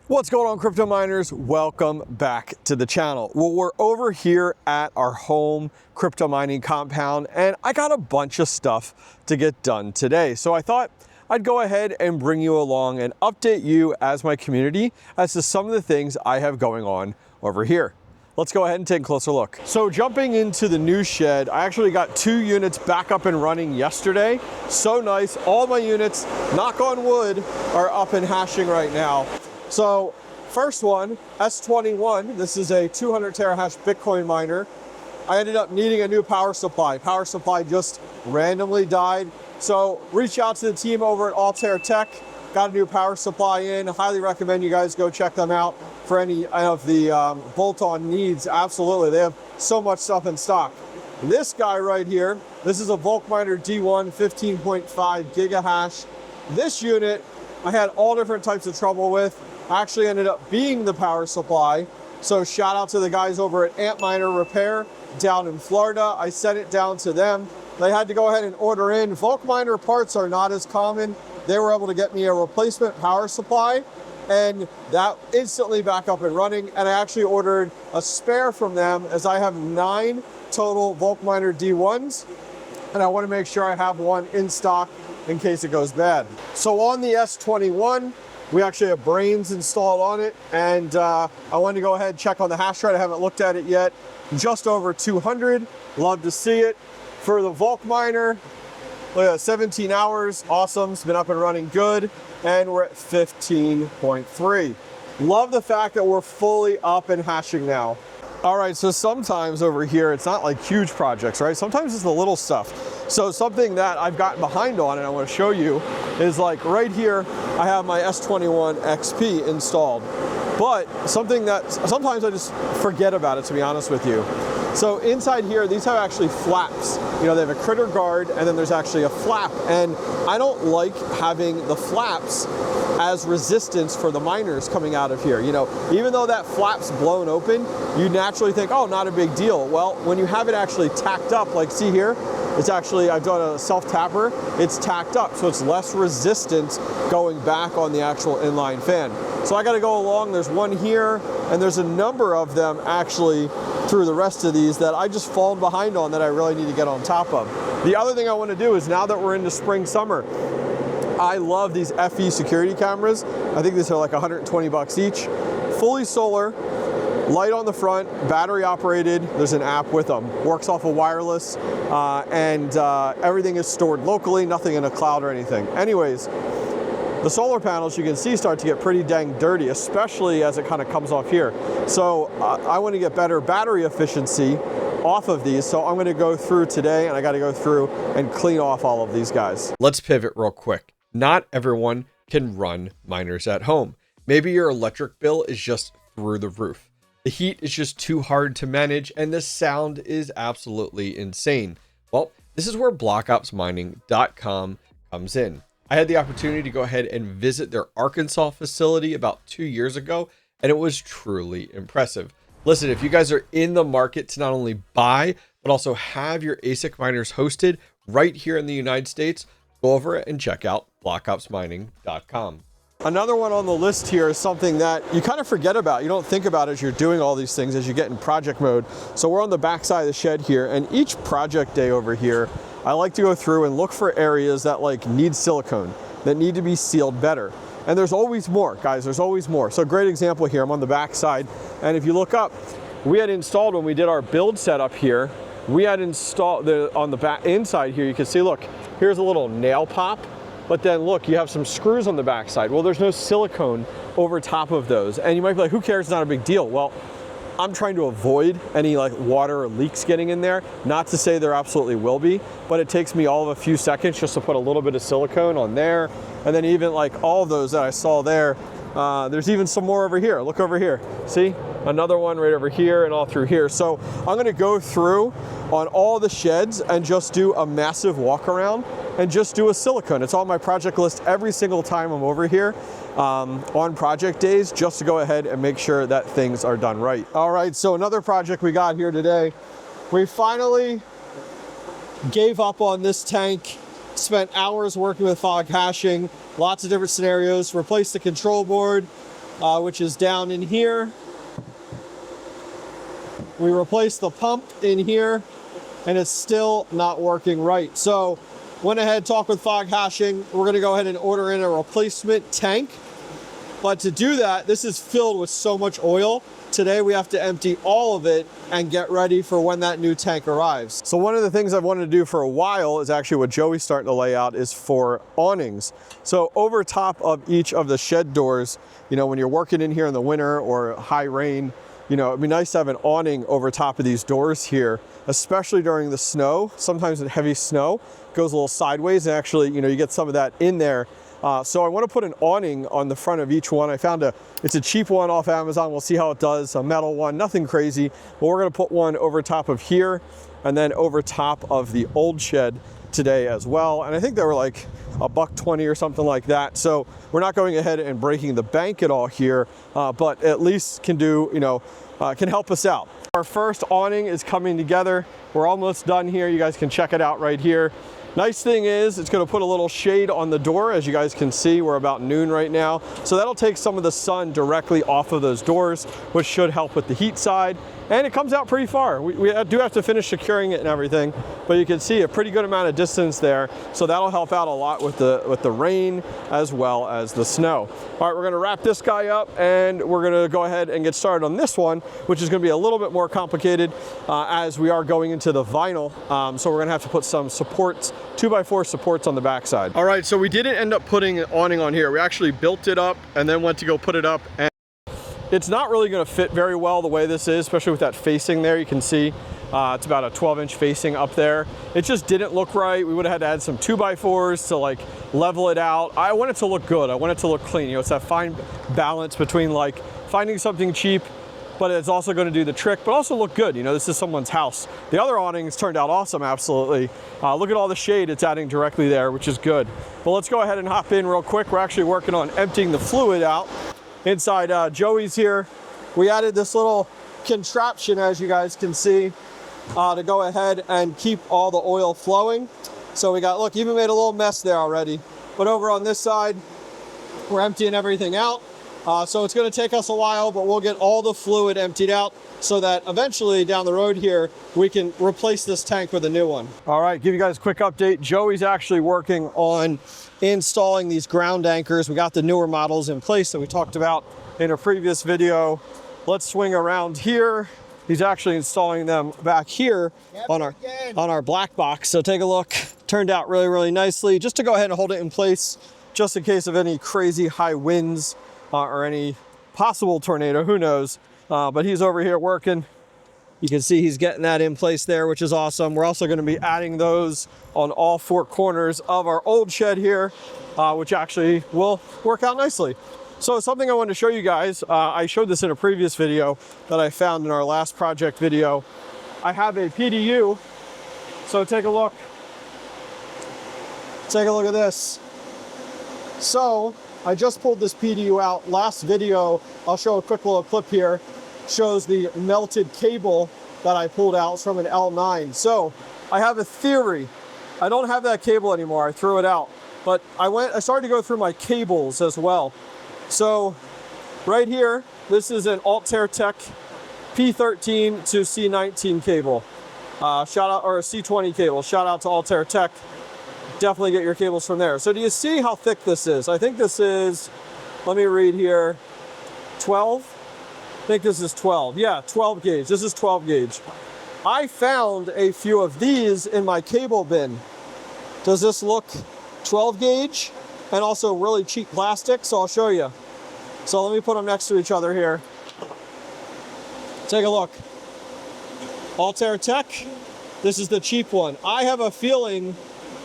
What's going on, crypto miners? Welcome back to the channel. Well, we're over here at our home crypto mining compound, and I got a bunch of stuff to get done today. So I thought I'd go ahead and bring you along and update you as my community as to some of the things I have going on over here. Let's go ahead and take a closer look. So jumping into the new shed, I actually got 2 units back up and running yesterday. So nice. All my units, knock on wood, are up and hashing right now. So first one, S21, this is a 200 terahash Bitcoin miner. I ended up needing a new power supply. Power supply just randomly died. So reach out to the team over at Altair Tech, got a new power supply in. Highly recommend you guys go check them out for any of the bolt-on needs. Absolutely, they have so much stuff in stock. This guy right here, this is a Volkminer D1 15.5 gigahash. This unit I had all different types of trouble with. Actually ended up being the power supply. So shout out to the guys over at Antminer Repair down in Florida. I sent it down to them. They had to go ahead and order in. Volkminer parts are not as common. They were able to get me a replacement power supply, and that instantly back up and running. And I actually ordered a spare from them, as I have 9 total Volkminer D1s, and I want to make sure I have one in stock in case it goes bad. So on the S21, we actually have brains installed on it, and I wanted to go ahead and check on the hash rate. I haven't looked at it yet. Just over 200. Love to see it. For the Volkminer, look at that, 17 hours. Awesome. It's been up and running good. And we're at 15.3. Love the fact that we're fully up and hashing now. All right, so sometimes over here, it's not like huge projects, right? Sometimes it's the little stuff. So something that I've gotten behind on and I want to show you is like right here, I have my S21 XP installed. But something that sometimes I just forget about it, to be honest with you. So inside here, these have actually flaps. You know, they have a critter guard and then there's actually a flap. And I don't like having the flaps as resistance for the miners coming out of here. You know, even though that flap's blown open, you naturally think, oh, not a big deal. Well, when you have it actually tacked up, like see here, it's actually, I've done a self-tapper, it's tacked up, so it's less resistance going back on the actual inline fan. So I gotta go along, there's one here, and there's a number of them actually through the rest of these that I just fallen behind on that I really need to get on top of. The other thing I wanna do is, now that we're into spring, summer, I love these FE security cameras. I think these are like 120 bucks each. Fully solar, light on the front, battery operated. There's an app with them. Works off of wireless, and everything is stored locally, nothing in a cloud or anything. Anyways, the solar panels, you can see, start to get pretty dang dirty, especially as it kind of comes off here. So I want to get better battery efficiency off of these, so I'm going to go through today, and I got to go through and clean off all of these guys. Let's pivot real quick. Not everyone can run miners at home. Maybe your electric bill is just through the roof. The heat is just too hard to manage, and the sound is absolutely insane. Well, this is where blockopsmining.com comes in. I had the opportunity to go ahead and visit their Arkansas facility about 2 years ago, and it was truly impressive. Listen, if you guys are in the market to not only buy, but also have your ASIC miners hosted right here in the United States, go over and check out blockopsmining.com. Another one on the list here is something that you kind of forget about. You don't think about as you're doing all these things as you get in project mode. So we're on the back side of the shed here, and each project day over here, I like to go through and look for areas that like need silicone, that need to be sealed better. And there's always more, guys, there's always more. So a great example here, I'm on the back side, and if you look up, we had installed, when we did our build setup here, we had installed on the back inside here, you can see, look, here's a little nail pop. But then look, you have some screws on the backside. Well, there's no silicone over top of those. And you might be like, who cares, it's not a big deal. Well, I'm trying to avoid any like water or leaks getting in there. Not to say there absolutely will be, but it takes me all of a few seconds just to put a little bit of silicone on there. And then even like all of those that I saw there, there's even some more over here. Look over here, see? Another one right over here and all through here. So I'm gonna go through on all the sheds and just do a massive walk around and just do a silicone. It's on my project list every single time I'm over here on project days, just to go ahead and make sure that things are done right. All right, so another project we got here today. We finally gave up on this tank, spent hours working with fog hashing, lots of different scenarios, replaced the control board, which is down in here. We replaced the pump in here, and it's still not working right. So went ahead, talked with Fog Hashing. We're gonna go ahead and order in a replacement tank. But to do that, this is filled with so much oil. Today we have to empty all of it and get ready for when that new tank arrives. So one of the things I've wanted to do for a while is actually what Joey's starting to lay out is for awnings. So over top of each of the shed doors, you know, when you're working in here in the winter or high rain, you know, it'd be nice to have an awning over top of these doors here, especially during the snow. Sometimes in heavy snow, it goes a little sideways and actually, you know, you get some of that in there. So I want to put an awning on the front of each one. I found it's a cheap one off Amazon. We'll see how it does, a metal one, nothing crazy. But we're going to put one over top of here and then over top of the old shed today as well. And I think they were like $1.20 or something like that. So we're not going ahead and breaking the bank at all here, but at least can do, you know, can help us out. Our first awning is coming together. We're almost done here. You guys can check it out right here. Nice thing is it's going to put a little shade on the door. As you guys can see, we're about noon right now. So that'll take some of the sun directly off of those doors, which should help with the heat side. And it comes out pretty far. We do have to finish securing it and everything, but you can see a pretty good amount of distance there. So that'll help out a lot with the rain as well as the snow. All right, we're gonna wrap this guy up and we're gonna go ahead and get started on this one, which is gonna be a little bit more complicated as we are going into the vinyl. So we're gonna have to put some supports, 2x4 supports on the backside. All right, so we didn't end up putting an awning on here. We actually built it up and then went to go put it up, and it's not really going to fit very well the way this is, especially with that facing there. You can see it's about a 12-inch facing up there. It just didn't look right. We would have had to add some 2x4s to like level it out. I want it to look good. I want it to look clean. You know, it's that fine balance between like finding something cheap, but it's also going to do the trick, but also look good. You know, this is someone's house. The other awnings turned out awesome, absolutely. Look at all the shade it's adding directly there, which is good. But let's go ahead and hop in real quick. We're actually working on emptying the fluid out. Inside Joey's here, we added this little contraption, as you guys can see, to go ahead and keep all the oil flowing. So we got, look, even made a little mess there already. But over on this side, we're emptying everything out. So it's going to take us a while, but we'll get all the fluid emptied out so that eventually down the road here, we can replace this tank with a new one. All right, give you guys a quick update. Joey's actually working on installing these ground anchors. We got the newer models in place that we talked about in a previous video. Let's swing around here. He's actually installing them back here on our black box. So take a look. Turned out really, really nicely. Just to go ahead and hold it in place, just in case of any crazy high winds or any possible tornado, who knows. But he's over here working. You can see he's getting that in place there, which is awesome. We're also going to be adding those on all four corners of our old shed here, which actually will work out nicely. So something I wanted to show you guys, I showed this in a previous video that I found in our last project video. I have a PDU, so take a look. Take a look at this. So I just pulled this PDU out. Last video, I'll show a quick little clip here, shows the melted cable that I pulled out. It's from an L9. So I have a theory. I don't have that cable anymore. I threw it out. But I started to go through my cables as well. So right here, this is an Altair Tech P13 to C19 cable. Shout out, or a C20 cable. Shout out to Altair Tech. Definitely get your cables from there. So do you see how thick this is? I think this is, let me read here, 12? I think this is 12. Yeah, 12 gauge. This is 12 gauge. I found a few of these in my cable bin. Does this look 12 gauge? And also really cheap plastic, so I'll show you. So let me put them next to each other here. Take a look. Altair Tech, this is the cheap one. I have a feeling,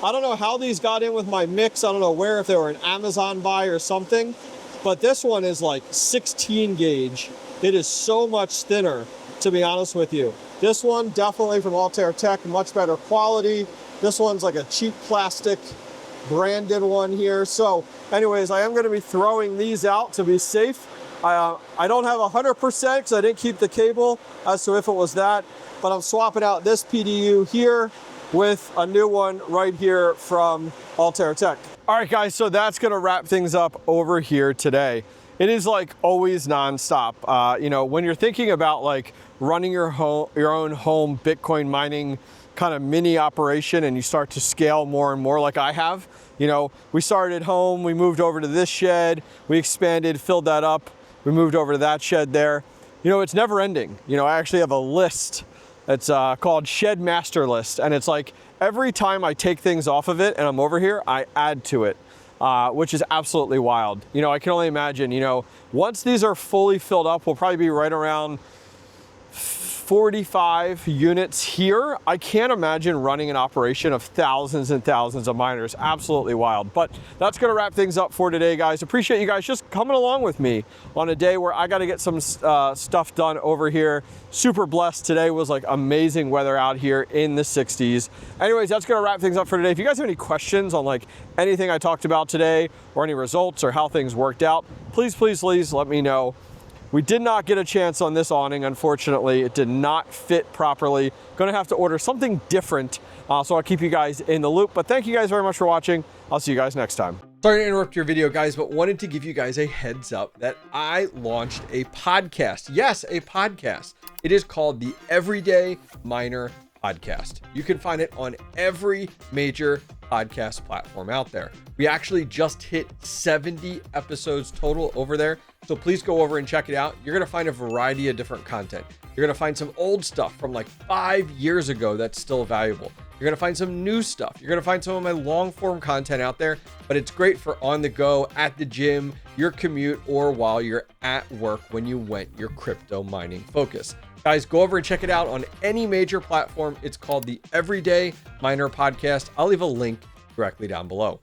I don't know how these got in with my mix. I don't know where, if they were an Amazon buy or something, but this one is like 16 gauge. It is so much thinner, to be honest with you. This one, definitely from Altair Tech, much better quality. This one's like a cheap plastic branded one here. So anyways, I am going to be throwing these out to be safe. I don't have 100% because I didn't keep the cable as to if it was that, but I'm swapping out this PDU here with a new one right here from Altair Tech. All right guys, so that's going to wrap things up over here today. it is like always nonstop. You know, when you're thinking about like running your own home Bitcoin mining kind of mini operation, and you start to scale more and more like I have, you know, we started at home, we moved over to this shed, we expanded, filled that up, we moved over to that shed there. You know, it's never ending. You know, I actually have a list. It's called Shed Master List, and it's like every time I take things off of it and I'm over here, I add to it, which is absolutely wild. You know, I can only imagine, you know, once these are fully filled up, we'll probably be right around 45 units here. I can't imagine running an operation of thousands and thousands of miners. Absolutely wild. But that's gonna wrap things up for today, guys. Appreciate you guys just coming along with me on a day where I gotta get some stuff done over here. Super blessed. Today was like amazing weather out here in the 60s. Anyways, that's gonna wrap things up for today. If you guys have any questions on like anything I talked about today or any results or how things worked out, please let me know. We did not get a chance on this awning, unfortunately. It did not fit properly. Gonna have to order something different, so I'll keep you guys in the loop. But thank you guys very much for watching. I'll see you guys next time. Sorry to interrupt your video, guys, but wanted to give you guys a heads up that I launched a podcast. Yes, a podcast. It is called the Everyday Miner Podcast. You can find it on every major podcast platform out there. We actually just hit 70 episodes total over there. So please go over and check it out. You're going to find a variety of different content. You're going to find some old stuff from like 5 years ago that's still valuable. You're going to find some new stuff. You're going to find some of my long form content out there, but it's great for on the go, at the gym, your commute, or while you're at work when you went your crypto mining focus. Guys, go over and check it out on any major platform. It's called the Everyday Miner Podcast. I'll leave a link directly down below.